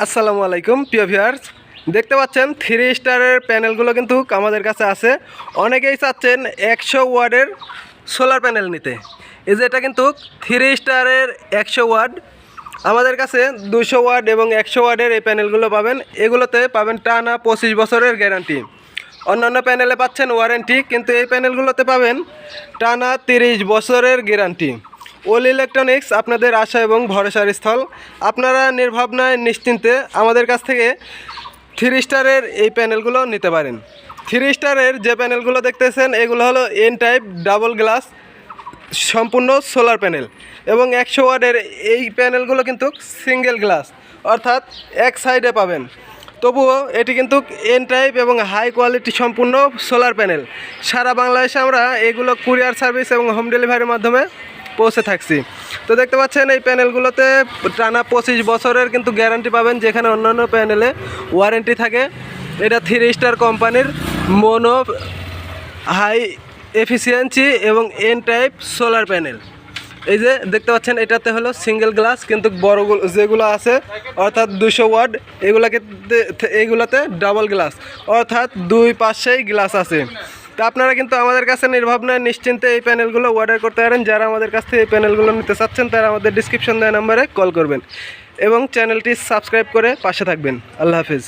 আসসালামু আলাইকুম প্রিয় ভিউয়ার্স, দেখতে পাচ্ছেন 3 স্টারের প্যানেলগুলো কিন্তু আমাদের কাছে আছে। অনেকেই চাচ্ছেন 100 ওয়াটের সোলার প্যানেল নিতে। এই যে এটা কিন্তু 3 স্টারের 100 ওয়াট, আমাদের কাছে 200 ওয়াট এবং 100 ওয়াটের এই প্যানেলগুলো পাবেন। এগুলোতে পাবেন টানা 25 বছরের গ্যারান্টি। অন্যান্য প্যানেলে পাচ্ছেন ওয়ারেন্টি, কিন্তু এই প্যানেলগুলোতে পাবেন টানা 30 বছরের গ্যারান্টি। ওল ইলেকট্রনিক্স আপনাদের আশা এবং ভরসার স্থল। আপনারা নির্ভাবনায় নিশ্চিন্তে আমাদের কাছ থেকে 3 স্টারের এই প্যানেলগুলো নিতে পারেন। 3 স্টারের যে প্যানেলগুলো দেখতেছেন এগুলো হলো এন টাইপ ডাবল গ্লাস সম্পূর্ণ সোলার প্যানেল, এবং 100 ওয়াটের এই প্যানেলগুলো কিন্তু সিঙ্গেল গ্লাস, অর্থাৎ এক সাইডে পাবেন। তবুও এটি কিন্তু এন টাইপ এবং হাই কোয়ালিটি সম্পূর্ণ সোলার প্যানেল। সারা বাংলাদেশে আমরা এগুলো কুরিয়ার সার্ভিস এবং হোম ডেলিভারির মাধ্যমে পৌঁছে থাকছি। তো দেখতে পাচ্ছেন এই প্যানেলগুলোতে টানা 25 বছরের কিন্তু গ্যারান্টি পাবেন, যেখানে অন্যান্য প্যানেলে ওয়ারেন্টি থাকে। এটা 3 স্টার কোম্পানির মোনো হাই এফিসিয়েন্সি এবং এন টাইপ সোলার প্যানেল। এই যে দেখতে পাচ্ছেন এটাতে হলো সিঙ্গেল গ্লাস, কিন্তু বড়গুলো যেগুলো আছে অর্থাৎ 200 ওয়াট এইগুলোতে ডাবল গ্লাস, অর্থাৎ 2 পাশেই গ্লাস আছে। তো আপনারা কিন্তু আমাদের কাছে নির্ভাবনায় নিশ্চিন্তে এই প্যানেলগুলো অর্ডার করতে পারেন। যারা আমাদের কাছ থেকে এই প্যানেলগুলো নিতে চাচ্ছেন তারা আমাদের ডিসক্রিপশন দেওয়া নাম্বারে কল করবেন এবং চ্যানেলটি সাবস্ক্রাইব করে পাশে থাকবেন। আল্লাহ হাফিজ।